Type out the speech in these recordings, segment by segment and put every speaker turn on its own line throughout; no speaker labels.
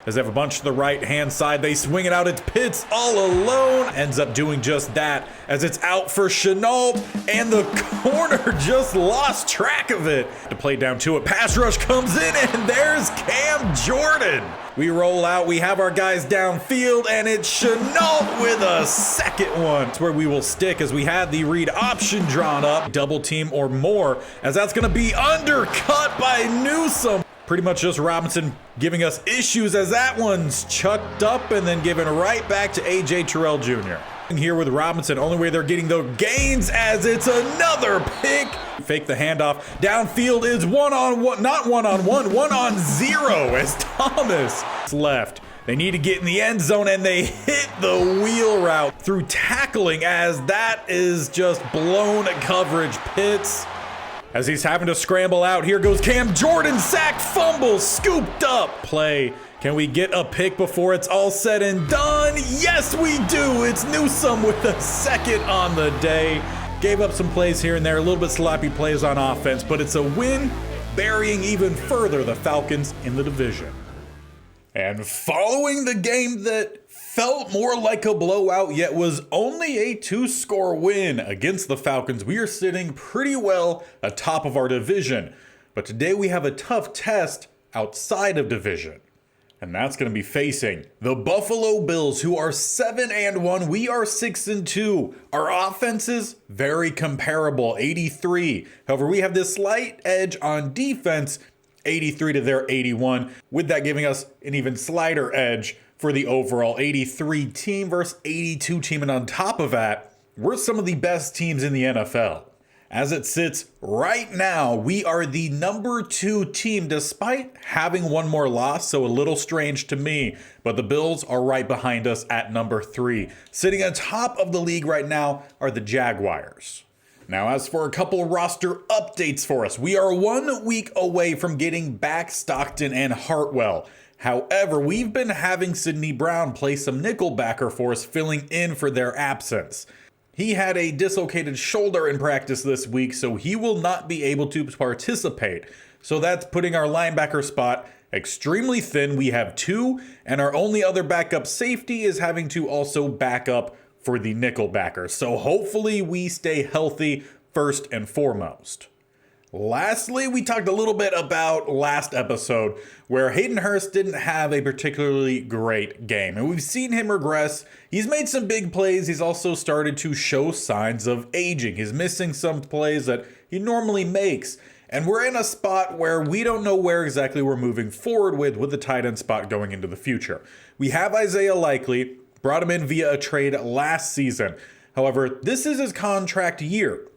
as they have a bunch to the right-hand side. They swing it out. It's Pitts all alone. Ends up doing just that as it's out for Chenault, and the corner just lost track of it. To play down to it, pass rush comes in, and there's Cam Jordan. We roll out, we have our guys downfield, and it's Chenault with a second one. It's where we will stick as we had the read option drawn up, double team or more, as that's gonna be undercut by Newsome. Pretty much just Robinson giving us issues as that one's chucked up and then given right back to AJ Terrell Jr. Here with Robinson, only way they're getting the gains as it's another pick. Fake the handoff. Downfield is one-on-one, not one-on-one, 1-on-0 as Thomas left. They need to get in the end zone and they hit the wheel route through tackling as that is just blown coverage. Pitts, as he's having to scramble out, here goes Cam Jordan, sack, fumble, scooped up. Play. Can we get a pick before it's all said and done? Yes, we do. It's Newsome with a second on the day. Gave up some plays here and there, a little bit sloppy plays on offense, but it's a win, burying even further the Falcons in the division. And following the game that felt more like a blowout, yet was only a 2-score win against the Falcons, we are sitting pretty well atop of our division. But today we have a tough test outside of division. And that's going to be facing the Buffalo Bills, who are 7-1. We are 6-2. Our offenses, very comparable, 83. However, we have this slight edge on defense, 83 to their 81, with that giving us an even slighter edge for the overall 83 team versus 82 team. And on top of that, we're some of the best teams in the NFL. As it sits right now, we are the number 2 team despite having one more loss, so a little strange to me. But the Bills are right behind us at number 3. Sitting on top of the league right now are the Jaguars. Now, as for a couple roster updates for us, we are 1 week away from getting back Stockton and Hartwell. However, we've been having Sidney Brown play some nickelbacker for us, filling in for their absence. He had a dislocated shoulder in practice this week, so he will not be able to participate. So that's putting our linebacker spot extremely thin. We have 2, and our only other backup safety is having to also back up for the nickelbacker. So hopefully we stay healthy first and foremost. Lastly, we talked a little bit about last episode where Hayden Hurst didn't have a particularly great game, and we've seen him regress. He's made some big plays. He's also started to show signs of aging. He's missing some plays that he normally makes, and we're in a spot where we don't know where exactly we're moving forward with the tight end spot going into the future. We have Isaiah Likely, brought him in via a trade last season. However, this is his contract year.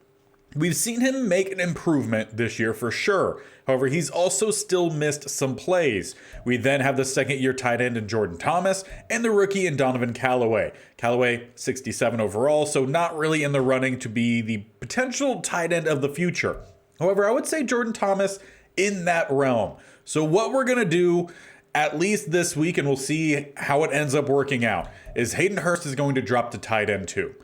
We've seen him make an improvement this year for sure. However, he's also still missed some plays. We then have the second-year tight end in Jordan Thomas and the rookie in Donovan Callaway. Callaway, 67 overall, so not really in the running to be the potential tight end of the future. However, I would say Jordan Thomas in that realm. So what we're going to do, at least this week, and we'll see how it ends up working out, is Hayden Hurst is going to drop to tight end 2.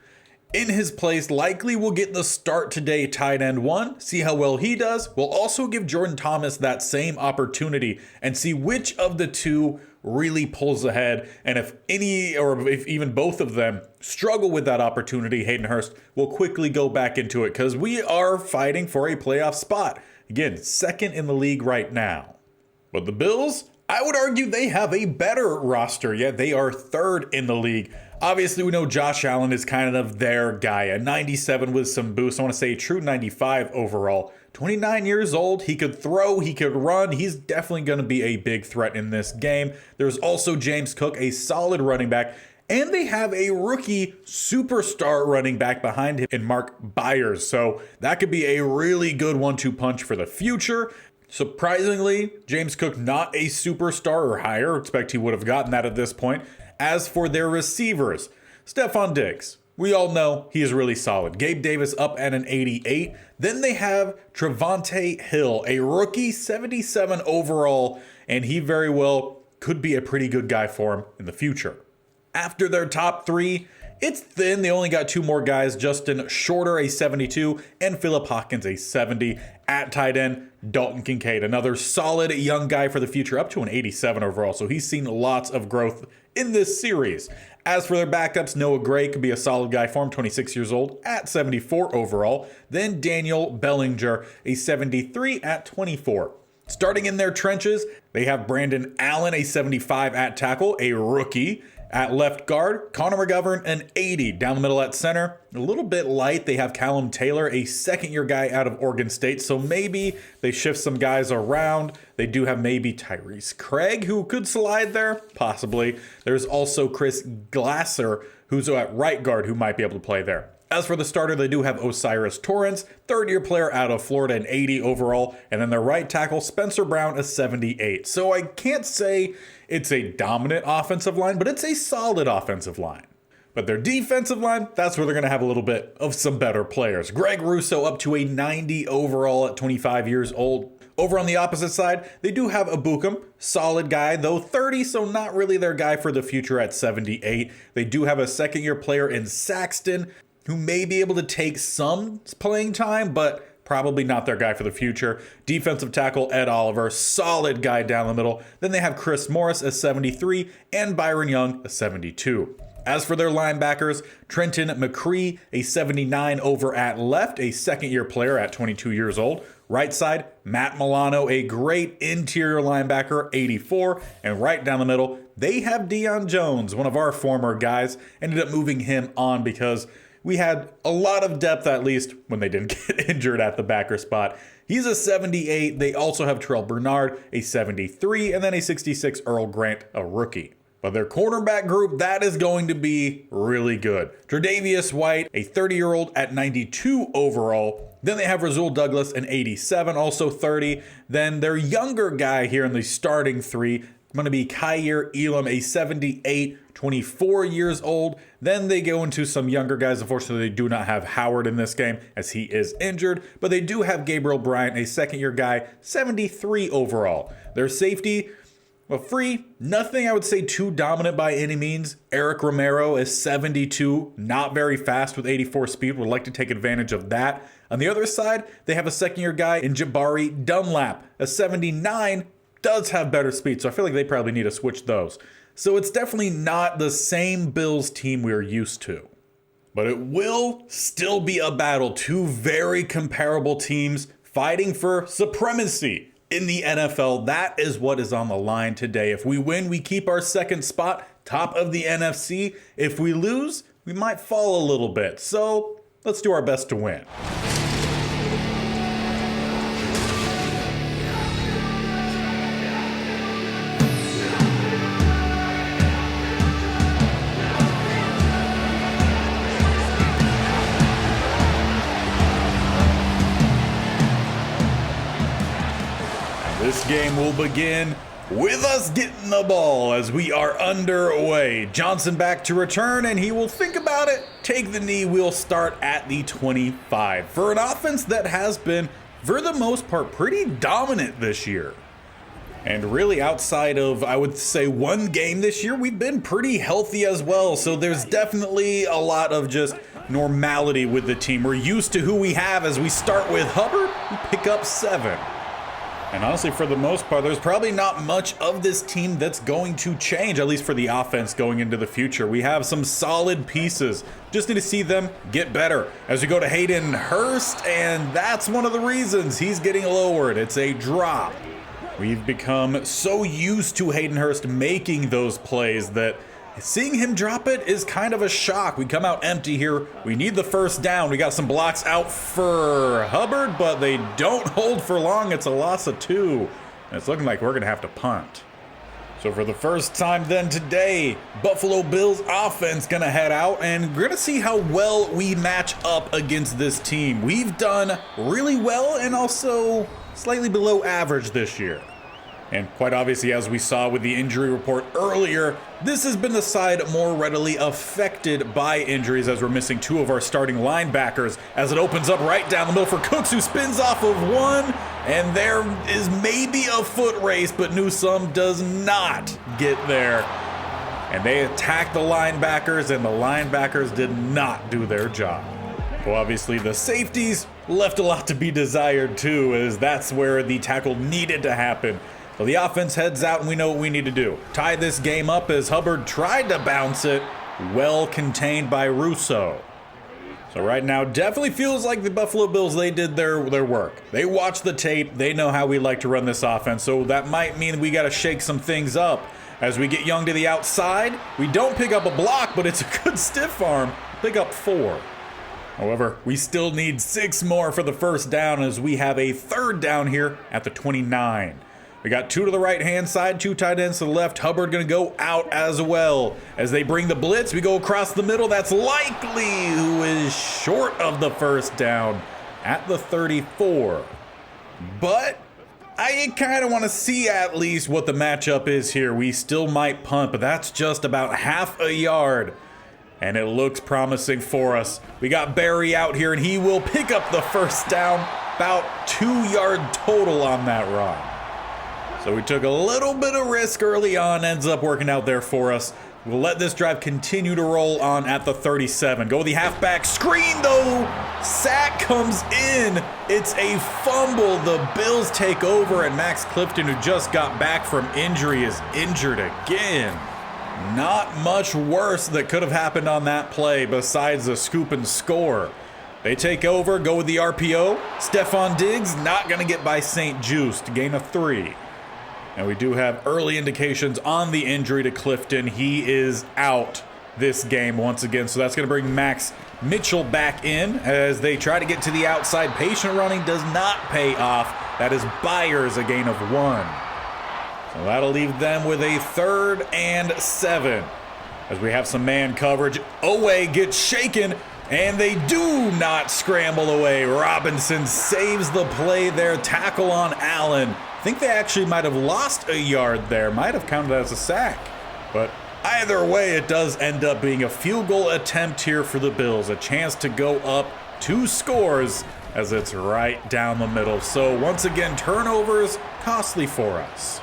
In his place, Likely will get the start today tight end 1, see how well he does. We'll also give Jordan Thomas that same opportunity and see which of the 2 really pulls ahead. And if any, or if even both of them struggle with that opportunity, Hayden Hurst will quickly go back into it because we are fighting for a playoff spot. Again, 2nd in the league right now. But the Bills, I would argue they have a better roster, yet they are 3rd in the league. Obviously, we know Josh Allen is kind of their guy, a 97 with some boost. I want to say a true 95 overall. 29 years old, he could throw, he could run. He's definitely going to be a big threat in this game. There's also James Cook, a solid running back. And they have a rookie superstar running back behind him in Mark Byers. So that could be a really good 1-2 punch for the future. Surprisingly, James Cook not a superstar or higher. Expect he would have gotten that at this point. As for their receivers, Stephon Diggs, we all know he is really solid. Gabe Davis up at an 88. Then they have Trevante Hill, a rookie, 77 overall, and he very well could be a pretty good guy for him in the future. After their top 3, it's thin. They only got 2 more guys, Justin Shorter, a 72, and Philip Hawkins, a 70. At tight end, Dalton Kincaid, another solid young guy for the future, up to an 87 overall, so he's seen lots of growth in this series. As for their backups, Noah Gray could be a solid guy for him, 26 years old, at 74 overall. Then Daniel Bellinger, a 73 at 24. Starting in their trenches, they have Brandon Allen, a 75 at tackle, a rookie. At left guard, Connor McGovern, an 80. Down the middle at center, a little bit light. They have Callum Taylor, a second-year guy out of Oregon State. So maybe they shift some guys around. They do have maybe Tyrese Craig, who could slide there, possibly. There's also Chris Glasser, who's at right guard, who might be able to play there. As for the starter, they do have Osiris Torrance, third-year player out of Florida, an 80 overall. And then their right tackle, Spencer Brown, a 78. So I can't say it's a dominant offensive line, but it's a solid offensive line. But their defensive line, that's where they're going to have a little bit of some better players. Greg Russo up to a 90 overall at 25 years old. Over on the opposite side, they do have Abukum, solid guy, though 30, so not really their guy for the future at 78. They do have a second-year player in Saxton, who may be able to take some playing time, but probably not their guy for the future. Defensive tackle Ed Oliver, solid guy down the middle. Then they have Chris Morris, a 73, and Byron Young, a 72. As for their linebackers, Trenton McCree, a 79 over at left, a second-year player at 22 years old. Right side, Matt Milano, a great interior linebacker, 84. And right down the middle, they have Deion Jones, one of our former guys. Ended up moving him on because we had a lot of depth, at least when they didn't get injured at the backer spot. He's a 78. They also have Terrell Bernard, a 73, and then a 66 Earl Grant, a rookie. But their cornerback group, that is going to be really good. Tre'Davious White, a 30-year-old at 92 overall. Then they have Rasul Douglas, an 87, also 30. Then their younger guy here in the starting 3, going to be Kyer Elam, a 78, 24 years old. Then they go into some younger guys. Unfortunately, they do not have Howard in this game as he is injured, but they do have Gabriel Bryant, a second-year guy, 73 overall. Their safety, well, free, nothing I would say too dominant by any means. Eric Romero is 72, not very fast with 84 speed. Would like to take advantage of that. On the other side, they have a second-year guy in Jabari Dunlap, a 79, does have better speed, so I feel like they probably need to switch those. So it's definitely not the same Bills team we're used to. But it will still be a battle. 2 very comparable teams fighting for supremacy in the NFL. That is what is on the line today. If we win, we keep our second spot, top of the NFC. If we lose, we might fall a little bit. So let's do our best to win. This game will begin with us getting the ball as we are underway. Johnson back to return, and he will think about it, take the knee. We'll start at the 25 for an offense that has been, for the most part, pretty dominant this year. And really outside of, I would say, one game this year, we've been pretty healthy as well. So there's definitely a lot of just normality with the team. We're used to who we have as we start with Hubbard, we pick up 7. And honestly, for the most part, there's probably not much of this team that's going to change, at least for the offense going into the future. We have some solid pieces. Just need to see them get better. As we go to Hayden Hurst, and that's one of the reasons he's getting lowered. It's a drop. We've become so used to Hayden Hurst making those plays that seeing him drop it is kind of a shock. We come out empty here. We need the first down. We got some blocks out for Hubbard, but they don't hold for long. It's a loss of 2. And it's looking like we're going to have to punt. So for the first time then today, Buffalo Bills offense going to head out, and we're going to see how well we match up against this team. We've done really well and also slightly below average this year. And quite obviously, as we saw with the injury report earlier, this has been the side more readily affected by injuries as we're missing 2 of our starting linebackers as it opens up right down the middle for Cooks, who spins off of 1. And there is maybe a foot race, but Newsome does not get there. and they attacked the linebackers, and the linebackers did not do their job. Well, obviously the safeties left a lot to be desired too, as that's where the tackle needed to happen. So the offense heads out, and we know what we need to do. Tie this game up as Hubbard tried to bounce it, well contained by Russo. So right now, definitely feels like the Buffalo Bills, they did their work. They watched the tape, they know how we like to run this offense, so that might mean we gotta shake some things up. As we get Young to the outside, we don't pick up a block, but it's a good stiff arm. Pick up 4. However, we still need 6 more for the first down, as we have a third down here at the 29. We got 2 to the right-hand side, 2 tight ends to the left. Hubbard gonna go out as well. As they bring the blitz, we go across the middle. That's Likely, who is short of the first down at the 34. But I kind of want to see at least what the matchup is here. We still might punt, but that's just about half a yard. And it looks promising for us. We got Barry out here, and he will pick up the first down. About 2 yard total on that run. So we took a little bit of risk early on, ends up working out there for us. We'll let this drive continue to roll on at the 37. Go with the halfback screen though. Sack comes in. It's a fumble. The Bills take over, and Max Clifton, who just got back from injury, is injured again. Not much worse that could have happened on that play besides a scoop and score. They take over, go with the RPO. Stephon Diggs not going to get by St. Juste, gain of 3. And we do have early indications on the injury to Clifton. He is out this game once again. So that's going to bring Max Mitchell back in as they try to get to the outside. Patient running does not pay off. That is Byers, a gain of 1. So that'll leave them with a 3rd and 7. As we have some man coverage. Owe gets shaken, and they do not scramble away. Robinson saves the play there. Tackle on Allen. I think they actually might have lost a yard there. Might have counted as a sack. But either way, it does end up being a field goal attempt here for the Bills. A chance to go up 2 scores as it's right down the middle. So once again, turnovers costly for us.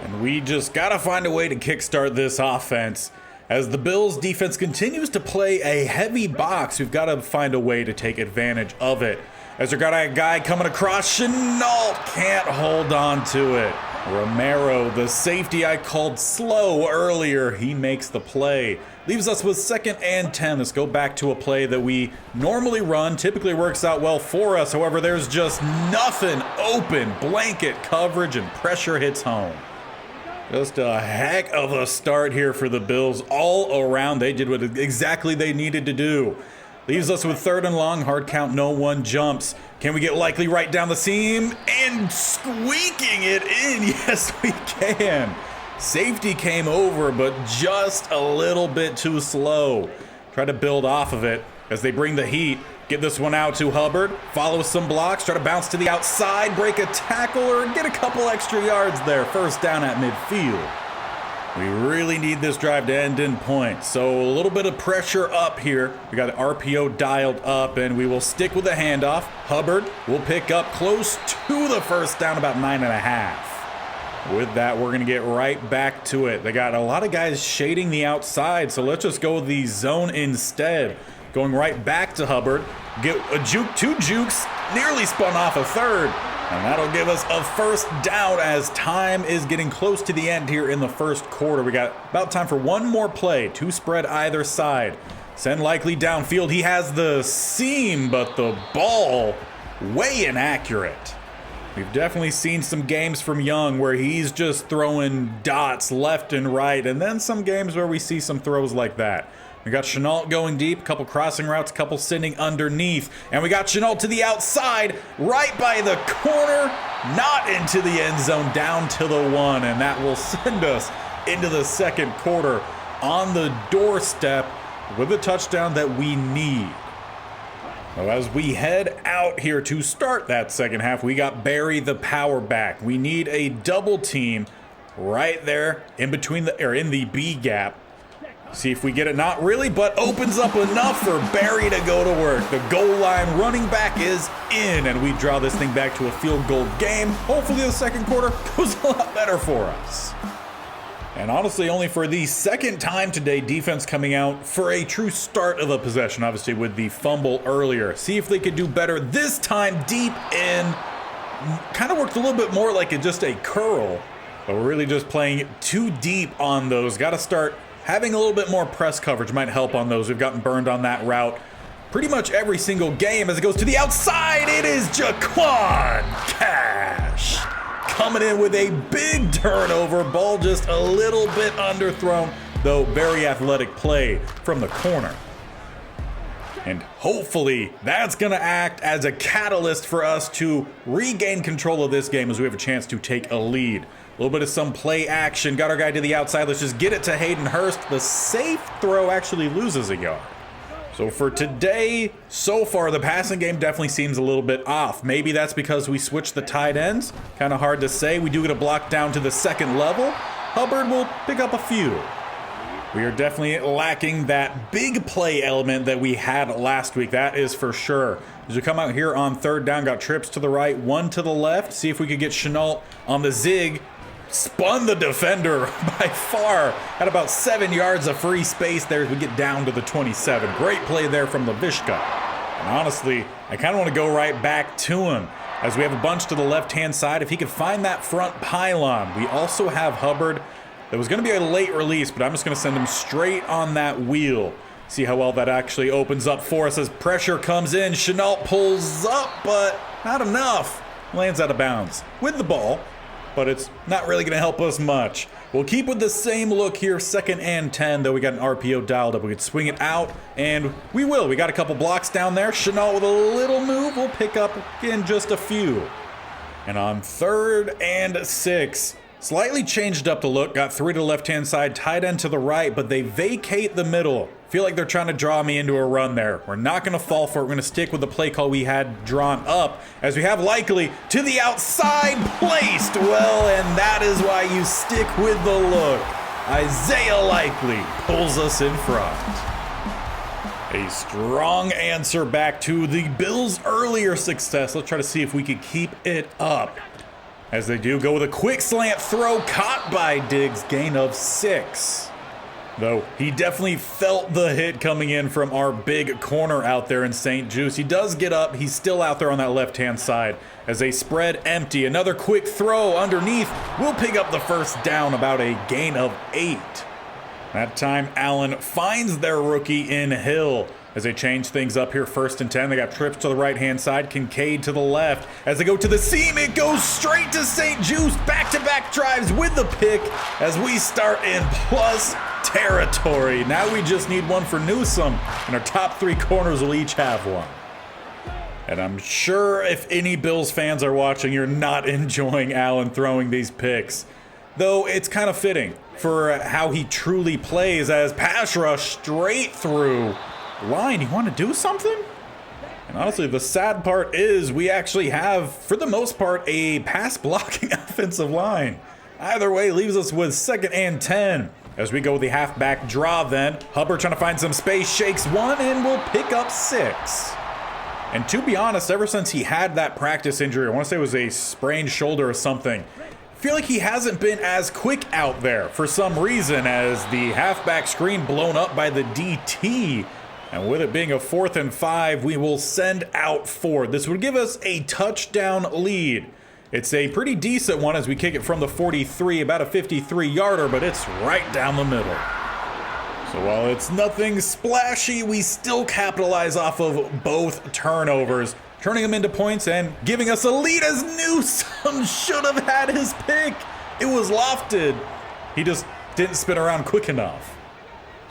And we just got to find a way to kickstart this offense. As the Bills defense continues to play a heavy box, we've got to find a way to take advantage of it. As we got a guy coming across, Chenault can't hold on to it. Romero, the safety I called slow earlier, he makes the play. Leaves us with 2nd and 10. Let's go back to a play that we normally run. Typically works out well for us. However, there's just nothing open. Blanket coverage and pressure hits home. Just a heck of a start here for the Bills all around. They did what exactly they needed to do. Leaves us with 3rd and long, hard count, no one jumps. Can we get Likely right down the seam and squeaking it in? Yes, we can. Safety came over, but just a little bit too slow. Try to build off of it as they bring the heat. Get this one out to Hubbard, follow some blocks, try to bounce to the outside, break a tackle, or get a couple extra yards there. First down at midfield. We really need this drive to end in points, so a little bit of pressure up here. We got the RPO dialed up, and we will stick with the handoff. Hubbard will pick up close to the first down, about 9.5. With that, we're going to get right back to it. They got a lot of guys shading the outside, so let's just go with the zone instead. Going right back to Hubbard. Get a juke, 2 jukes, nearly spun off a 3rd. And that'll give us a first down as time is getting close to the end here in the first quarter. We got about time for one more play. 2 spread either side. Send Likely downfield. He has the seam, but the ball way inaccurate. We've definitely seen some games from Young where he's just throwing dots left and right, and then some games where we see some throws like that. We got Chenault going deep, a couple crossing routes, a couple sitting underneath. And we got Chenault to the outside, right by the corner, not into the end zone, down to the 1. And that will send us into the second quarter on the doorstep with a touchdown that we need. So as we head out here to start that second half, we got Barry the power back. We need a double team right there in between in the B gap. See if we get it. Not really, but opens up enough for Barry to go to work. The goal line running back is in, and we draw this thing back to a field goal game. Hopefully the second quarter goes a lot better for us. And honestly, only for the second time today, defense coming out for a true start of a possession, obviously with the fumble earlier. See if they could do better this time deep in. Kind of worked a little bit more like just a curl, but we're really just playing too deep on those. Got to start having a little bit more press coverage, might help on those. We've gotten burned on that route pretty much every single game. As it goes to the outside, it is Jaquan Cash coming in with a big turnover. Ball just a little bit underthrown, though very athletic play from the corner. And hopefully that's going to act as a catalyst for us to regain control of this game as we have a chance to take a lead. A little bit of some play action. Got our guy to the outside. Let's just get it to Hayden Hurst. The safe throw actually loses a yard. So for today, so far, the passing game definitely seems a little bit off. Maybe that's because we switched the tight ends. Kind of hard to say. We do get a block down to the second level. Hubbard will pick up a few. We are definitely lacking that big play element that we had last week. That is for sure. As we come out here on third down, got trips to the right, one to the left. See if we could get Chenault on the zig. Spun the defender by far. Had about 7 yards of free space there as we get down to the 27. Great play there from Lavishka. And honestly, I kind of want to go right back to him as we have a bunch to the left-hand side. If he could find that front pylon. We also have Hubbard. That was going to be a late release, but I'm just going to send him straight on that wheel. See how well that actually opens up for us as pressure comes in. Chenault pulls up, but not enough. Lands out of bounds with the ball, but it's not really going to help us much. We'll keep with the same look here, 2nd and 10, though we got an RPO dialed up. We could swing it out, and we will. We got a couple blocks down there. Chenault with a little move. We'll pick up in just a few. And on 3rd and 6, slightly changed up the look. Got 3 to the left-hand side, tight end to the right, but they vacate the middle. Feel like they're trying to draw me into a run there. We're not going to fall for it. We're going to stick with the play call we had drawn up as we have Likely to the outside placed. Well, and that is why you stick with the look. Isaiah Likely pulls us in front. A strong answer back to the Bills' earlier success. Let's try to see if we can keep it up. As they do go with a quick slant throw caught by Diggs, gain of 6. Though he definitely felt the hit coming in from our big corner out there in St. Juice. He does get up. He's still out there on that left-hand side as they spread empty. Another quick throw underneath. We'll pick up the first down, about a gain of 8. That time, Allen finds their rookie in Hill. As they change things up here, 1st and 10, they got trips to the right-hand side, Kincaid to the left. As they go to the seam, it goes straight to St. Juice. Back-to-back drives with the pick as we start in plus territory. Now we just need one for Newsome, and our top 3 corners will each have one. And I'm sure if any Bills fans are watching, you're not enjoying Allen throwing these picks. Though it's kind of fitting for how he truly plays, as pass rush straight through. Line, you want to do something? And honestly, the sad part is we actually have, for the most part, a pass blocking offensive line. Either way, leaves us with 2nd and 10. As we go with the halfback draw then, Hubbard trying to find some space, shakes one, and will pick up 6. And to be honest, ever since he had that practice injury, I want to say it was a sprained shoulder or something, I feel like he hasn't been as quick out there for some reason, as the halfback screen blown up by the DT. And with it being a 4th and 5, we will send out 4. This would give us a touchdown lead. It's a pretty decent one as we kick it from the 43, about a 53-yarder, but it's right down the middle. So while it's nothing splashy, we still capitalize off of both turnovers, turning them into points and giving us a lead as Newsome should have had his pick. It was lofted. He just didn't spin around quick enough.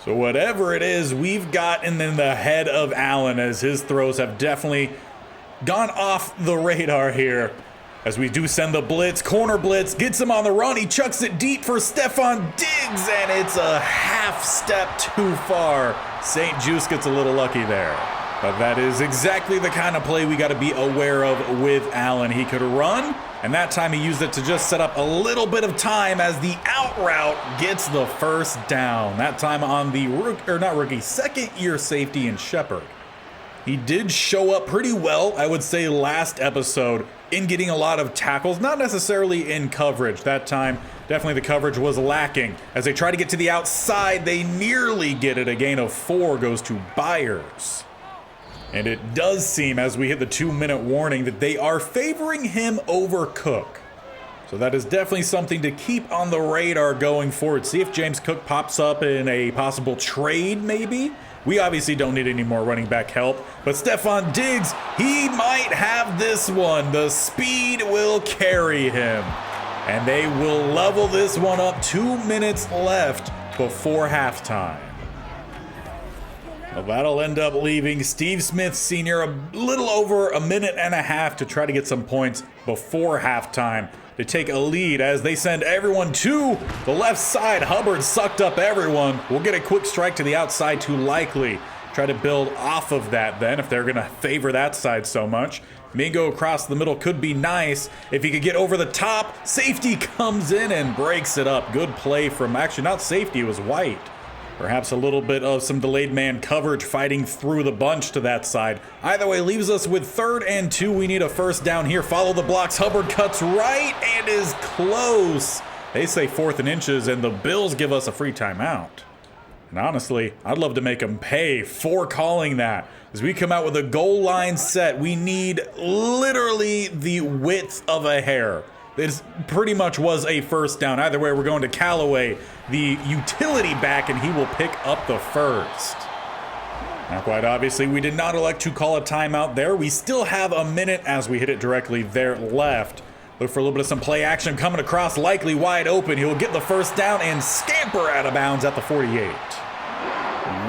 So whatever it is, we've gotten in the head of Allen as his throws have definitely gone off the radar here. As we do send the blitz, corner blitz, gets him on the run. He chucks it deep for Stephon Diggs, and it's a half step too far. St. Juice gets a little lucky there. But that is exactly the kind of play we got to be aware of with Allen. He could run, and that time he used it to just set up a little bit of time as the out route gets the first down. That time on the second-year safety in Shepard. He did show up pretty well, I would say, last episode in getting a lot of tackles, not necessarily in coverage. That time, definitely the coverage was lacking. As they try to get to the outside, they nearly get it. A gain of 4 goes to Byers. And it does seem, as we hit the 2-minute warning, that they are favoring him over Cook. So that is definitely something to keep on the radar going forward. See if James Cook pops up in a possible trade, maybe? We obviously don't need any more running back help, but Stefon Diggs, he might have this one. The speed will carry him. And they will level this one up. 2 minutes left before halftime. Well, that'll end up leaving Steve Smith Sr. a little over a minute and a half to try to get some points before halftime to take a lead as they send everyone to the left side. Hubbard sucked up everyone. We'll get a quick strike to the outside to Likely. Try to build off of that then if they're going to favor that side so much. Mingo across the middle could be nice. If he could get over the top, safety comes in and breaks it up. Good play from, actually not safety, it was White. Perhaps a little bit of some delayed man coverage fighting through the bunch to that side. Either way, leaves us with 3rd and 2. We need a first down here. Follow the blocks. Hubbard cuts right and is close. They say 4th and inches, and the Bills give us a free timeout. And honestly, I'd love to make them pay for calling that. As we come out with a goal line set, we need literally the width of a hair. This pretty much was a first down. Either way, we're going to Callaway, the utility back, and he will pick up the first. Now, quite obviously, we did not elect to call a timeout there. We still have a minute as we hit it directly there left. Look for a little bit of some play action coming across, Likely wide open. He'll get the first down and scamper out of bounds at the 48.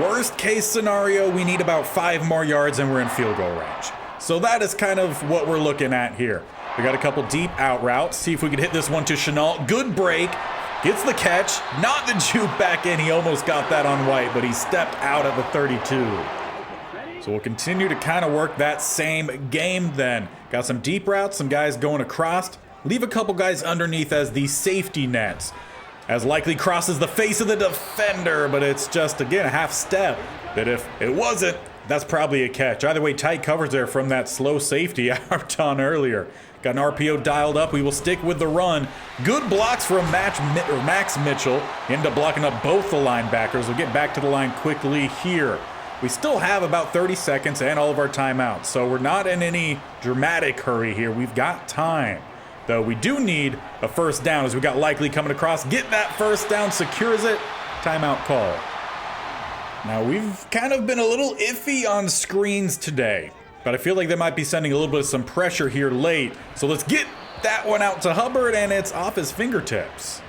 Worst case scenario, we need about 5 more yards and we're in field goal range. So that is kind of what we're looking at here. We got a couple deep out routes. See if we can hit this one to Chenault. Good break. Gets the catch. Not the juke back in. He almost got that on White, but he stepped out at the 32. So we'll continue to kind of work that same game then. Got some deep routes, some guys going across. Leave a couple guys underneath as the safety nets. As Likely crosses the face of the defender, but it's just, again, a half step that if it wasn't, that's probably a catch. Either way, tight coverage there from that slow safety I harped on earlier. Got an RPO dialed up. We will stick with the run. Good blocks from Max Mitchell. End up blocking up both the linebackers. We'll get back to the line quickly here. We still have about 30 seconds and all of our timeouts, so we're not in any dramatic hurry here. We've got time. Though we do need a first down as we got Likely coming across. Get that first down, secures it. Timeout call. Now, we've kind of been a little iffy on screens today, but I feel like they might be sending a little bit of some pressure here late. So let's get that one out to Hubbard, and it's off his fingertips.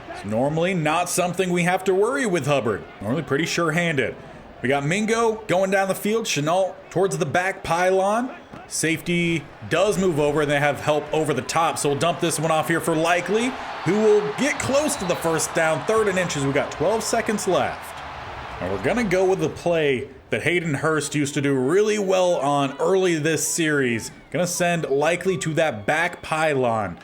It's normally not something we have to worry with Hubbard. Normally pretty sure-handed. We got Mingo going down the field. Chenault towards the back pylon. Safety does move over, and they have help over the top. So we'll dump this one off here for Likely, who will get close to the first down. 3rd and inches. We got 12 seconds left. And we're going to go with the play that Hayden Hurst used to do really well on early this series. Going to send Likely to that back pylon.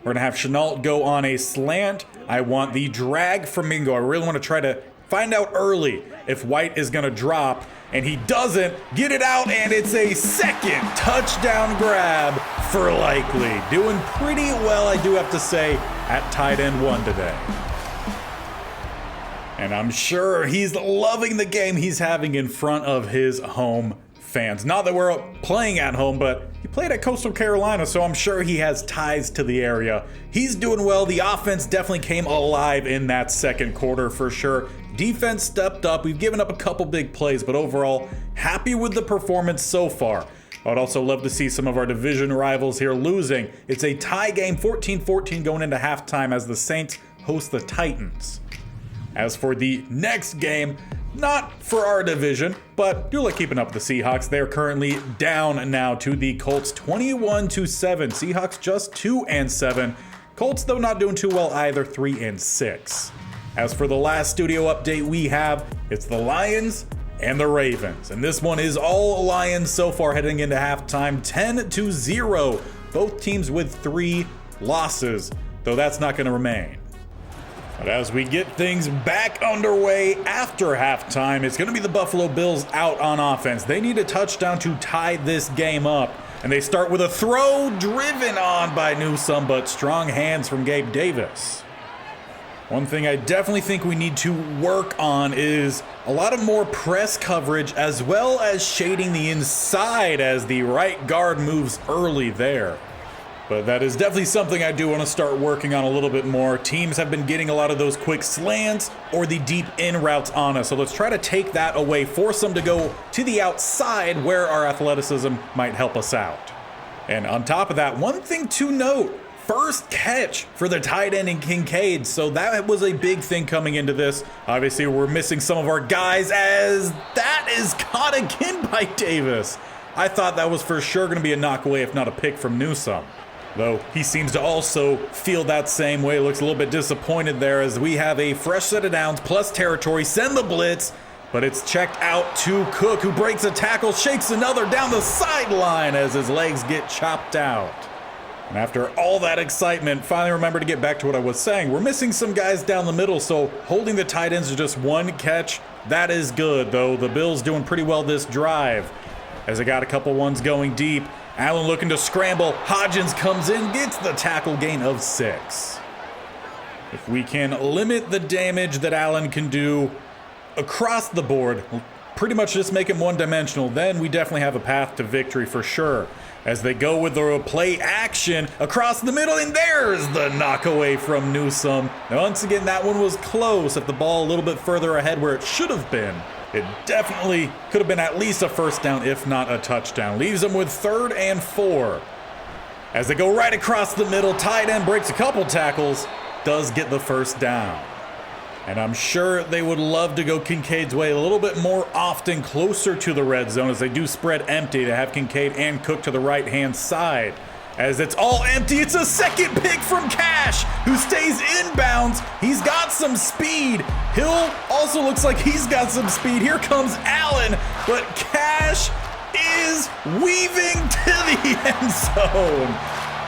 We're going to have Chenault go on a slant. I want the drag from Mingo. I really want to try to find out early if White is going to drop. And he doesn't. Get it out, and it's a second touchdown grab for Likely. Doing pretty well, I do have to say, at tight end 1 today. And I'm sure he's loving the game he's having in front of his home fans. Not that we're playing at home, but he played at Coastal Carolina, so I'm sure he has ties to the area. He's doing well. The offense definitely came alive in that second quarter for sure. Defense stepped up. We've given up a couple big plays, but overall, happy with the performance so far. I'd also love to see some of our division rivals here losing. It's a tie game, 14-14 going into halftime as the Saints host the Titans. As for the next game, not for our division, but do like keeping up with the Seahawks. They're currently down now to the Colts 21-7. Seahawks just 2-7. Colts, though, not doing too well either, 3-6. As for the last studio update we have, it's the Lions and the Ravens. And this one is all Lions so far heading into halftime, 10-0. Both teams with 3 losses, though that's not going to remain. But as we get things back underway after halftime, it's going to be the Buffalo Bills out on offense. They need a touchdown to tie this game up. And they start with a throw driven on by Newsome, but strong hands from Gabe Davis. One thing I definitely think we need to work on is a lot of more press coverage as well as shading the inside as the right guard moves early there. But that is definitely something I do want to start working on a little bit more. Teams have been getting a lot of those quick slants or the deep in routes on us. So let's try to take that away, force them to go to the outside where our athleticism might help us out. And on top of that, one thing to note, first catch for the tight end in Kincaid. So that was a big thing coming into this. Obviously, we're missing some of our guys as that is caught again by Davis. I thought that was for sure going to be a knockaway, if not a pick from Newsome. Though he seems to also feel that same way. Looks a little bit disappointed there as we have a fresh set of downs plus territory. Send the blitz, but it's checked out to Cook, who breaks a tackle, shakes another down the sideline as his legs get chopped out. And after all that excitement, finally remember to get back to what I was saying. We're missing some guys down the middle, so holding the tight ends to just one catch, that is good, though the Bills doing pretty well this drive as they got a couple ones going deep. Allen looking to scramble. Hodgins comes in, gets the tackle gain of 6. If we can limit the damage that Allen can do across the board, pretty much just make him one-dimensional, then we definitely have a path to victory for sure. As they go with the play action across the middle, and there's the knockaway from Newsome. Now, once again, that one was close. If the ball a little bit further ahead where it should have been, it definitely could have been at least a first down, if not a touchdown. Leaves them with 3rd and 4. As they go right across the middle, tight end breaks a couple tackles, does get the first down. And I'm sure they would love to go Kincaid's way a little bit more often closer to the red zone as they do spread empty to have Kincaid and Cook to the right-hand side. As it's all empty, it's a second pick from Cash, who stays inbounds. He's got some speed. Hill also looks like he's got some speed. Here comes Allen, but Cash is weaving to the end zone.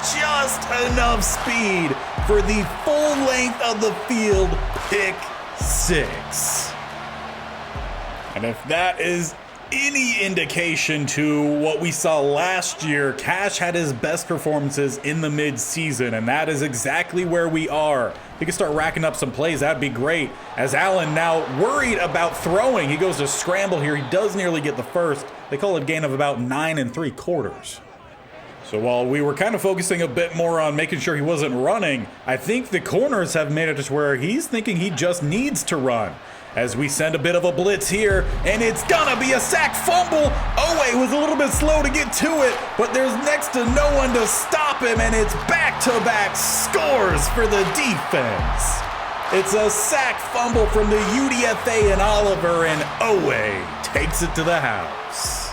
Just enough speed for the full length of the field, pick 6. And if that is any indication to what we saw last year, Cash had his best performances in the mid-season, and that is exactly where we are. If he can start racking up some plays, that'd be great. As Allen now worried about throwing, he goes to scramble here. He does nearly get the first. They call it a gain of about 9 3/4. So while we were kind of focusing a bit more on making sure he wasn't running, I think the corners have made it to where he's thinking he just needs to run. As we send a bit of a blitz here, and it's gonna be a sack fumble. Owe was a little bit slow to get to it, but there's next to no one to stop him, and it's back-to-back scores for the defense. It's a sack fumble from the UDFA and Oliver, and Owe takes it to the house.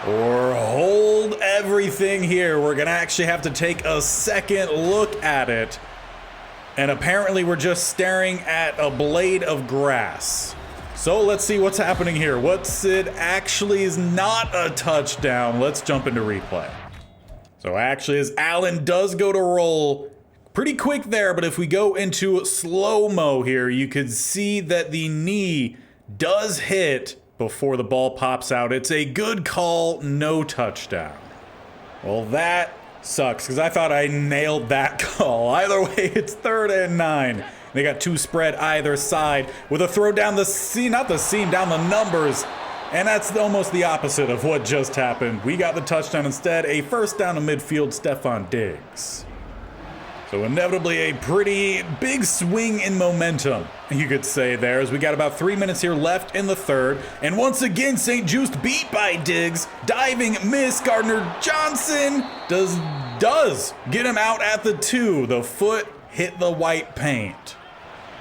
Or hold everything here. We're gonna actually have to take a second look at it. And apparently we're just staring at a blade of grass. So let's see what's happening here. What's it actually is not a touchdown. Let's jump into replay. So actually, as Allen does go to roll, pretty quick there, but if we go into slow-mo here, you could see that the knee does hit before the ball pops out. It's a good call, no touchdown. Well, that sucks, because I thought I nailed that call. Either way, it's 3rd and 9. They got 2 spread either side with a throw down the seam, not the seam, down the numbers. And that's almost the opposite of what just happened. We got the touchdown instead, a first down to midfield, Stephon Diggs. So inevitably a pretty big swing in momentum, you could say there, as we got about 3 minutes here left in the 3rd. And once again, St. Just beat by Diggs. Diving miss, Gardner Johnson does get him out at the 2. The foot hit the white paint.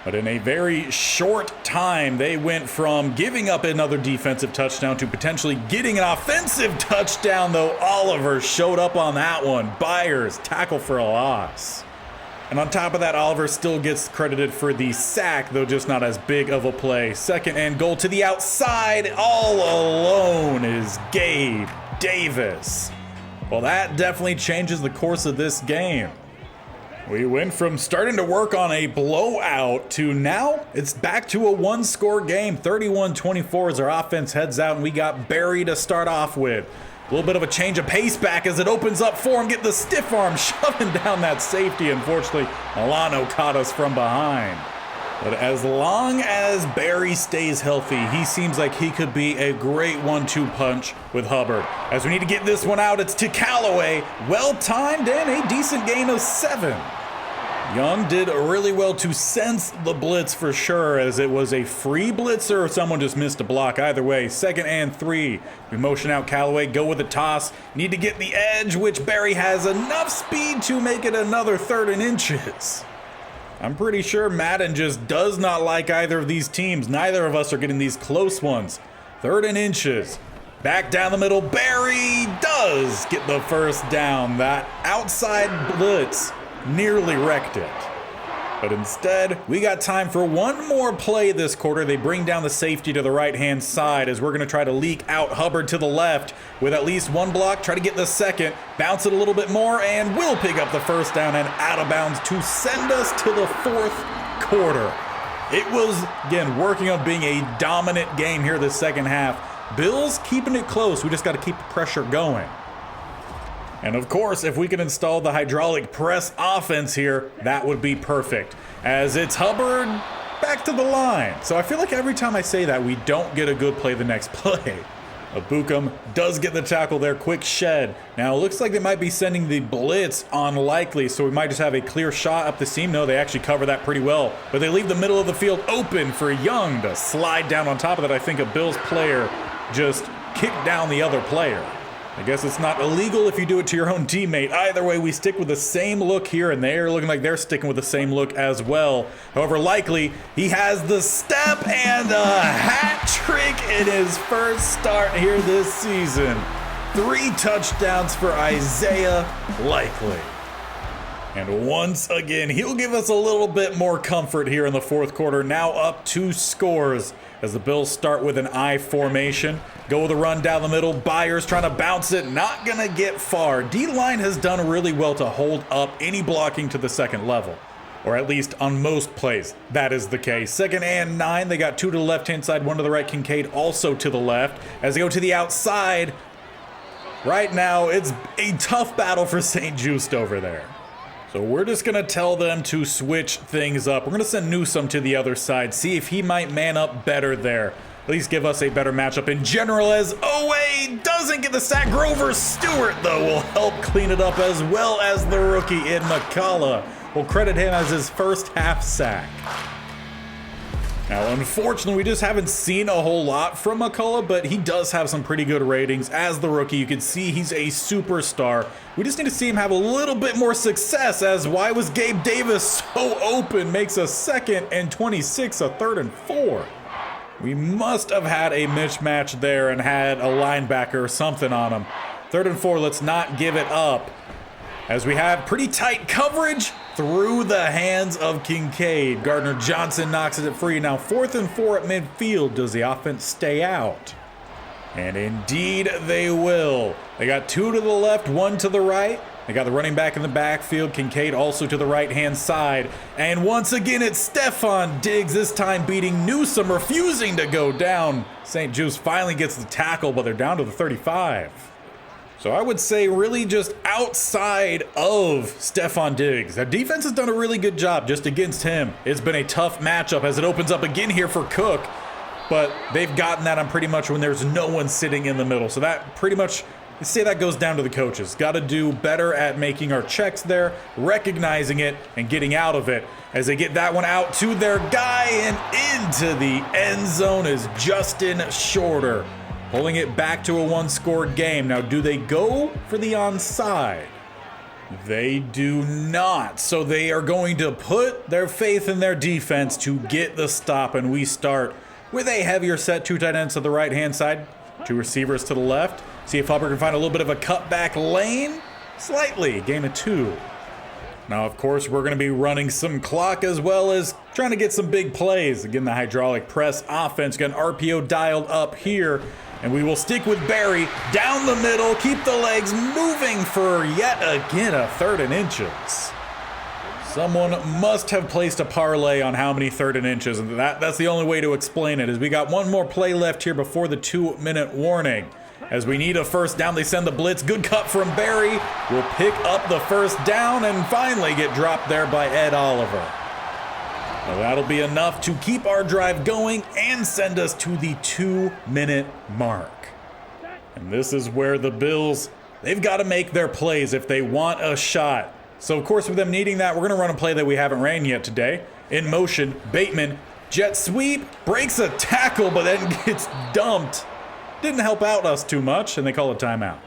But in a very short time, they went from giving up another defensive touchdown to potentially getting an offensive touchdown, though Oliver showed up on that one. Byers, tackle for a loss. And on top of that, Oliver still gets credited for the sack, though just not as big of a play. 2nd and goal to the outside. All alone is Gabe Davis. Well, that definitely changes the course of this game. We went from starting to work on a blowout to now it's back to a one-score game. 31-24 as our offense heads out, and we got Barry to start off with. A little bit of a change of pace back as it opens up for him. Get the stiff arm shoving down that safety. Unfortunately, Milano caught us from behind. But as long as Barry stays healthy, he seems like he could be a great 1-2 punch with Hubbard. As we need to get this one out, it's to Callaway. Well-timed and a decent gain of 7. Young did really well to sense the blitz for sure, as it was a free blitzer or someone just missed a block. Either way, 2nd and 3. We motion out Callaway, go with the toss. Need to get the edge, which Barry has enough speed to make it another 3rd and inches. I'm pretty sure Madden just does not like either of these teams. Neither of us are getting these close ones. 3rd and inches. Back down the middle, Barry does get the first down. That outside blitz nearly wrecked it. But instead, we got time for one more play this quarter. They bring down the safety to the right-hand side as we're going to try to leak out Hubbard to the left with at least one block, try to get the second, bounce it a little bit more, and we'll pick up the first down and out of bounds to send us to the 4th quarter. It was, again, working on being a dominant game here this second half. Bills keeping it close. We just got to keep the pressure going. And of course, if we can install the hydraulic press offense here, that would be perfect. As it's Hubbard back to the line. So I feel like every time I say that, we don't get a good play the next play. Abukum does get the tackle there, quick shed. Now it looks like they might be sending the blitz unlikely, so we might just have a clear shot up the seam. No, they actually cover that pretty well. But they leave the middle of the field open for Young to slide down on top of that. I think a Bills player just kicked down the other player. I guess it's not illegal if you do it to your own teammate. Either way, we stick with the same look here, and they're looking like they're sticking with the same look as well. However, likely, he has the step and a hat trick in his first start here this season. 3 touchdowns for Isaiah Likely. And once again, he'll give us a little bit more comfort here in the 4th quarter. Now up 2 scores as the Bills start with an I formation. Go with a run down the middle. Byers trying to bounce it. Not going to get far. D-line has done really well to hold up any blocking to the 2nd level. Or at least on most plays, that is the case. 2nd and 9. They got 2 to the left-hand side, 1 to the right. Kincaid also to the left. As they go to the outside, right now it's a tough battle for St. Just over there. So we're just going to tell them to switch things up. We're going to send Newsome to the other side, see if he might man up better there. At least give us a better matchup in general, as Owe doesn't get the sack. Grover Stewart, though, will help clean it up, as well as the rookie in McCullough. We'll credit him as his first half sack. Now, unfortunately, we just haven't seen a whole lot from McCullough, but he does have some pretty good ratings. As the rookie, you can see he's a superstar. We just need to see him have a little bit more success, as why was Gabe Davis so open? Makes a 2nd and 26, a 3rd and 4. We must have had a mismatch there and had a linebacker or something on him. 3rd and 4, let's not give it up. As we have pretty tight coverage through the hands of Kincaid. Gardner Johnson knocks it free. Now 4th and 4 at midfield. Does the offense stay out? And indeed they will. They got 2 to the left, 1 to the right. They got the running back in the backfield. Kincaid also to the right-hand side. And once again, it's Stefon Diggs, this time beating Newsome, refusing to go down. St. Just finally gets the tackle, but they're down to the 35. So I would say really just outside of Stefon Diggs, our defense has done a really good job just against him. It's been a tough matchup as it opens up again here for Cook, but they've gotten that on pretty much when there's no one sitting in the middle. So that pretty much, let's say that goes down to the coaches. Got to do better at making our checks there, recognizing it, and getting out of it. As they get that one out to their guy, and into the end zone is Justin Shorter, pulling it back to a 1-score game. Now, do they go for the onside? They do not. So they are going to put their faith in their defense to get the stop, and we start with a heavier set. 2 tight ends to the right-hand side, 2 receivers to the left. See if Hubbard can find a little bit of a cutback lane. Slightly, gain of 2. Now, of course, we're going to be running some clock as well as trying to get some big plays. Again, the hydraulic press offense. Got an RPO dialed up here. And we will stick with Barry down the middle, keep the legs moving for yet again a 3rd and inches. Someone must have placed a parlay on how many 3rd and inches, and that's the only way to explain it, is we got one more play left here before the 2-minute warning. As we need a first down, they send the blitz. Good cut from Barry. We'll pick up the first down and finally get dropped there by Ed Oliver. Well, that'll be enough to keep our drive going and send us to the 2-minute mark. And this is where the Bills, they've got to make their plays if they want a shot. So, of course, with them needing that, we're going to run a play that we haven't ran yet today. In motion, Bateman, jet sweep, breaks a tackle, but then gets dumped. Didn't help out us too much, and they call a timeout.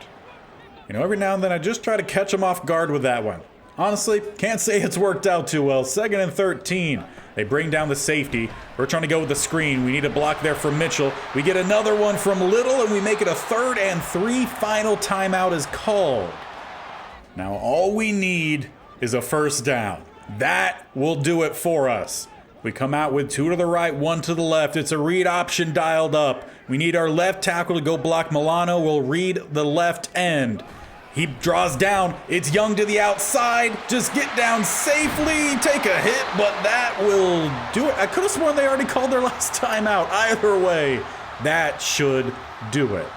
You know, every now and then I just try to catch them off guard with that one. Honestly, can't say it's worked out too well. 2nd and 13. They bring down the safety. We're trying to go with the screen. We need a block there from Mitchell. We get another one from Little, and we make it a 3rd and 3. Final timeout is called. Now all we need is a first down. That will do it for us. We come out with 2 to the right, 1 to the left. It's a read option dialed up. We need our left tackle to go block Milano. We'll read the left end. He draws down. It's Young to the outside. Just get down safely. Take a hit, but that will do it. I could have sworn they already called their last timeout. Either way, that should do it.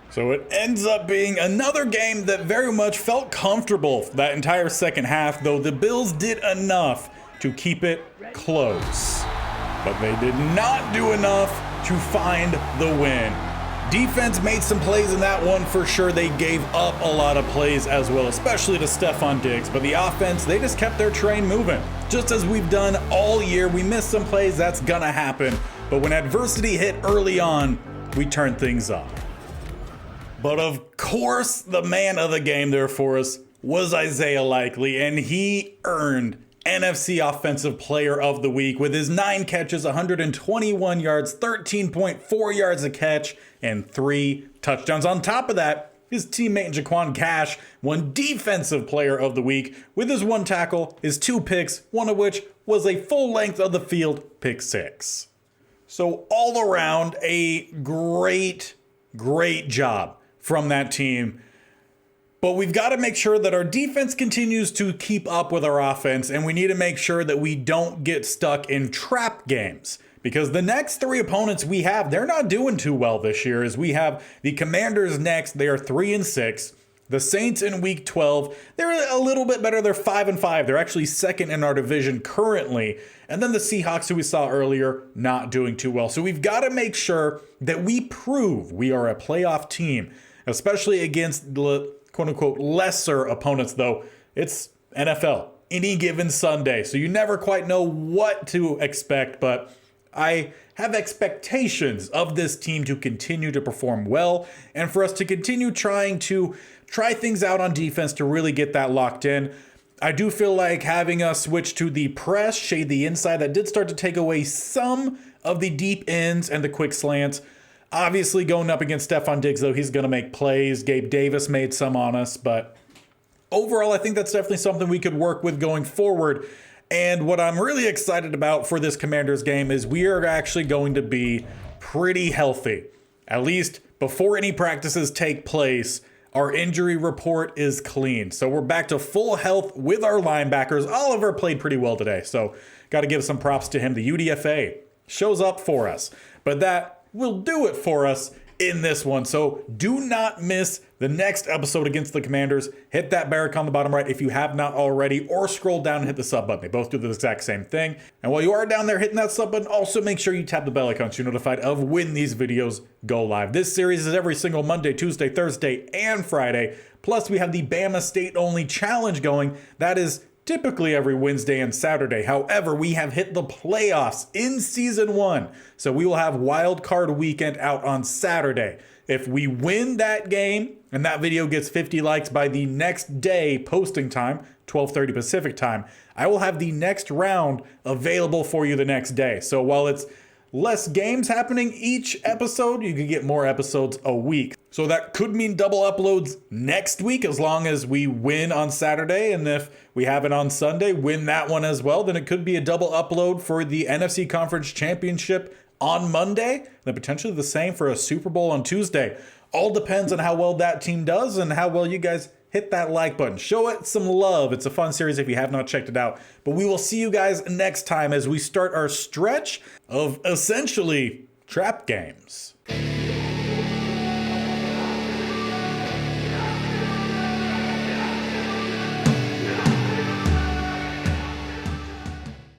So it ends up being another game that very much felt comfortable that entire second half, though the Bills did enough to keep it close. But they did not do enough to find the win. Defense made some plays in that one for sure. They gave up a lot of plays as well, especially to Stefon Diggs. But the offense, they just kept their train moving. Just as we've done all year, we missed some plays, that's gonna happen. But when adversity hit early on, we turned things up. But of course, the man of the game there for us was Isaiah Likely, and he earned NFC Offensive Player of the Week with his 9 catches, 121 yards, 13.4 yards a catch, and 3 touchdowns. On top of that, his teammate Jaquan Cash won Defensive Player of the Week with his 1 tackle, his 2 picks, one of which was a full length of the field pick 6. So all around, a great job from that team. But we've got to make sure that our defense continues to keep up with our offense, and we need to make sure that we don't get stuck in trap games. Because the next 3 opponents we have, they're not doing too well this year, as we have the Commanders next. They are 3-6. The Saints in week 12, they're a little bit better. They're 5-5. They're actually 2nd in our division currently. And then the Seahawks, who we saw earlier, not doing too well. So we've got to make sure that we prove we are a playoff team, especially against the quote-unquote lesser opponents, though. It's NFL, any given Sunday, so you never quite know what to expect, but I have expectations of this team to continue to perform well and for us to continue trying to try things out on defense to really get that locked in. I do feel like having us switch to the press, shade the inside, that did start to take away some of the deep ends and the quick slants. Obviously, going up against Stefon Diggs, though, he's going to make plays. Gabe Davis made some on us, but overall, I think that's definitely something we could work with going forward. And what I'm really excited about for this Commanders game is we are actually going to be pretty healthy. At least before any practices take place, our injury report is clean. So we're back to full health with our linebackers. Oliver played pretty well today, so got to give some props to him. The UDFA shows up for us, but that will do it for us in this one. So do not miss the next episode against the Commanders. Hit that bell icon on the bottom right if you have not already, or scroll down and hit the sub button. They both do the exact same thing. And while you are down there hitting that sub button, also make sure you tap the bell icon so you're notified of when these videos go live. This series is every single Monday, Tuesday, Thursday, and Friday. Plus, we have the Bama State Only Challenge going. That is typically every Wednesday and Saturday. However, we have hit the playoffs in season 1. So we will have wild card weekend out on Saturday. If we win that game and that video gets 50 likes by the next day posting time, 12:30 Pacific time, I will have the next round available for you the next day. So while it's less games happening each episode, you can get more episodes a week. So that could mean double uploads next week as long as we win on Saturday. And if we have it on Sunday, win that one as well, then it could be a double upload for the NFC Conference Championship on Monday, and then potentially the same for a Super Bowl on Tuesday. All depends on how well that team does and how well you guys hit that like button. Show it some love. It's a fun series if you have not checked it out. But we will see you guys next time as we start our stretch of essentially trap games.